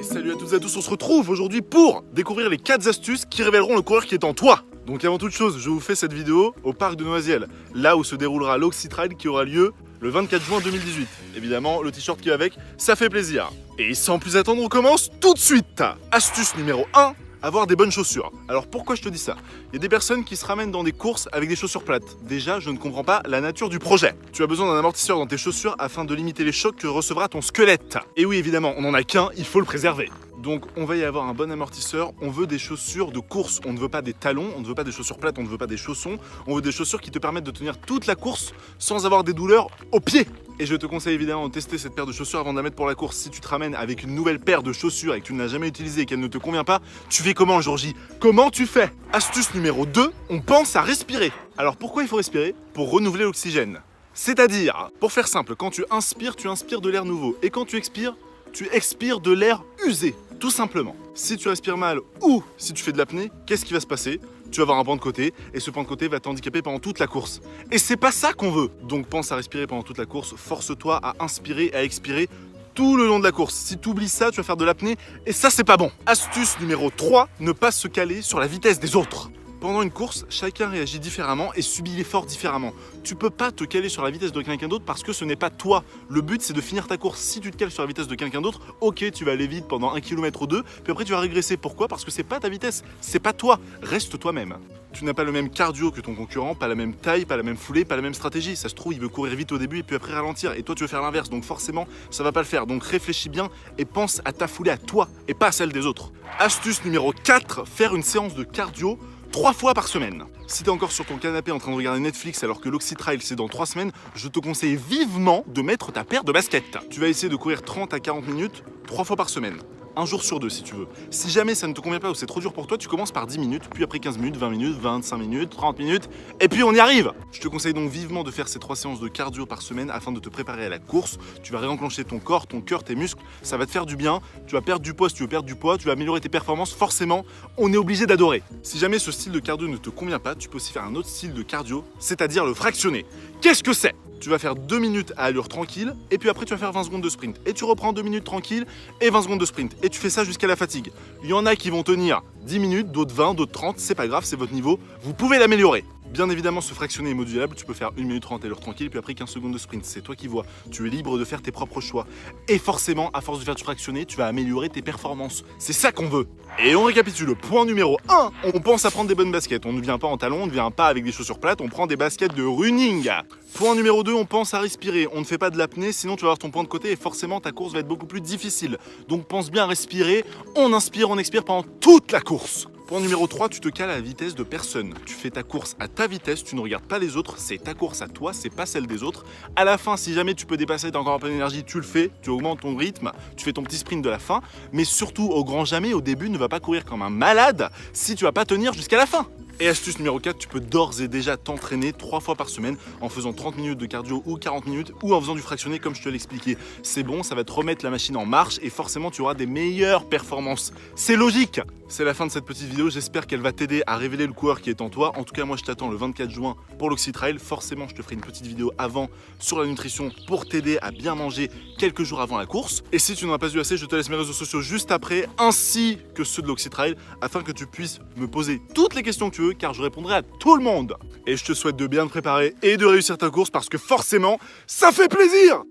Et salut à toutes et à tous, on se retrouve aujourd'hui pour découvrir les 4 astuces qui révéleront le coureur qui est en toi. Donc avant toute chose, je vous fais cette vidéo au parc de Noisiel, là où se déroulera l'Oxytrail qui aura lieu le 24 juin 2018. Évidemment, le t-shirt qui va avec, ça fait plaisir. Et sans plus attendre, on commence tout de suite. Astuce numéro 1, avoir des bonnes chaussures. Alors pourquoi je te dis ça? Il y a des personnes qui se ramènent dans des courses avec des chaussures plates. Déjà, je ne comprends pas la nature du projet. Tu as besoin d'un amortisseur dans tes chaussures afin de limiter les chocs que recevra ton squelette. Et oui, évidemment, on n'en a qu'un, il faut le préserver. Donc on va y avoir un bon amortisseur, on veut des chaussures de course, on ne veut pas des talons, on ne veut pas des chaussures plates, on ne veut pas des chaussons, on veut des chaussures qui te permettent de tenir toute la course sans avoir des douleurs aux pieds. Et je te conseille évidemment de tester cette paire de chaussures avant de la mettre pour la course. Si tu te ramènes avec une nouvelle paire de chaussures et que tu ne l'as jamais utilisée et qu'elle ne te convient pas, tu fais comment le jour J? Comment tu fais? Astuce numéro 2, on pense à respirer. Alors pourquoi il faut respirer? Pour renouveler l'oxygène. C'est-à-dire, pour faire simple, quand tu inspires de l'air nouveau. Et quand tu expires de l'air usé. Tout simplement. Si tu respires mal ou si tu fais de l'apnée, qu'est-ce qui va se passer? Tu vas avoir un pan de côté et ce pan de côté va t'handicaper pendant toute la course. Et c'est pas ça qu'on veut. Donc pense à respirer pendant toute la course, force-toi à inspirer, à expirer tout le long de la course. Si tu oublies ça, tu vas faire de l'apnée et ça c'est pas bon. Astuce numéro 3, ne pas se caler sur la vitesse des autres. Pendant une course, chacun réagit différemment et subit l'effort différemment. Tu peux pas te caler sur la vitesse de quelqu'un d'autre parce que ce n'est pas toi. Le but, c'est de finir ta course. Si tu te cales sur la vitesse de quelqu'un d'autre, ok, tu vas aller vite pendant 1 km ou 2, puis après tu vas régresser. Pourquoi? Parce que c'est pas ta vitesse, c'est pas toi. Reste toi-même. Tu n'as pas le même cardio que ton concurrent, pas la même taille, pas la même foulée, pas la même stratégie. Ça se trouve, il veut courir vite au début et puis après ralentir. Et toi, tu veux faire l'inverse. Donc forcément, ça va pas le faire. Donc réfléchis bien et pense à ta foulée à toi et pas à celle des autres. Astuce numéro 4, faire une séance de cardio 3 fois par semaine. Si t'es encore sur ton canapé en train de regarder Netflix alors que l'Oxytrail c'est dans 3 semaines, je te conseille vivement de mettre ta paire de baskets. Tu vas essayer de courir 30 à 40 minutes 3 fois par semaine. Un jour sur 2 si tu veux. Si jamais ça ne te convient pas ou c'est trop dur pour toi, tu commences par 10 minutes, puis après 15 minutes, 20 minutes, 25 minutes, 30 minutes, et puis on y arrive. Je te conseille donc vivement de faire ces 3 séances de cardio par semaine afin de te préparer à la course. Tu vas réenclencher ton corps, ton cœur, tes muscles, ça va te faire du bien. Tu vas perdre du poids si tu veux perdre du poids, tu vas améliorer tes performances, forcément, on est obligé d'adorer. Si jamais ce style de cardio ne te convient pas, tu peux aussi faire un autre style de cardio, c'est-à-dire le fractionné. Qu'est-ce que c'est? Tu vas faire 2 minutes à allure tranquille et puis après tu vas faire 20 secondes de sprint. Et tu reprends 2 minutes tranquille et 20 secondes de sprint. Et tu fais ça jusqu'à la fatigue. Il y en a qui vont tenir 10 minutes, d'autres 20, d'autres 30, c'est pas grave, c'est votre niveau. Vous pouvez l'améliorer. Bien évidemment, ce fractionné est modulable, tu peux faire 1 minute 30 à l'heure tranquille, puis après 15 secondes de sprint. C'est toi qui vois, tu es libre de faire tes propres choix. Et forcément, à force de faire du fractionné, tu vas améliorer tes performances. C'est ça qu'on veut. Et on récapitule. Point numéro 1, on pense à prendre des bonnes baskets. On ne vient pas en talons, on ne vient pas avec des chaussures plates, on prend des baskets de running. Point numéro 2, on pense à respirer. On ne fait pas de l'apnée, sinon tu vas avoir ton point de côté et forcément ta course va être beaucoup plus difficile. Donc pense bien à respirer, on inspire, on expire pendant toute la course. Point numéro 3, tu te cales à la vitesse de personne. Tu fais ta course à ta vitesse, tu ne regardes pas les autres, c'est ta course à toi, c'est pas celle des autres. À la fin, si jamais tu peux dépasser, t'as encore un peu d'énergie, tu le fais, tu augmentes ton rythme, tu fais ton petit sprint de la fin, mais surtout au grand jamais, au début, ne va pas courir comme un malade si tu vas pas tenir jusqu'à la fin. Et astuce numéro 4, tu peux d'ores et déjà t'entraîner 3 fois par semaine en faisant 30 minutes de cardio ou 40 minutes ou en faisant du fractionné comme je te l'ai expliqué. C'est bon, ça va te remettre la machine en marche et forcément tu auras des meilleures performances. C'est logique. C'est la fin de cette petite vidéo, j'espère qu'elle va t'aider à révéler le coureur qui est en toi. En tout cas, moi je t'attends le 24 juin pour l'Oxytrail. Forcément, je te ferai une petite vidéo avant sur la nutrition pour t'aider à bien manger quelques jours avant la course. Et si tu n'en as pas eu assez, je te laisse mes réseaux sociaux juste après, ainsi que ceux de l'Oxytrail, afin que tu puisses me poser toutes les questions que tu veux, car je répondrai à tout le monde. Et je te souhaite de bien te préparer et de réussir ta course parce que forcément, ça fait plaisir!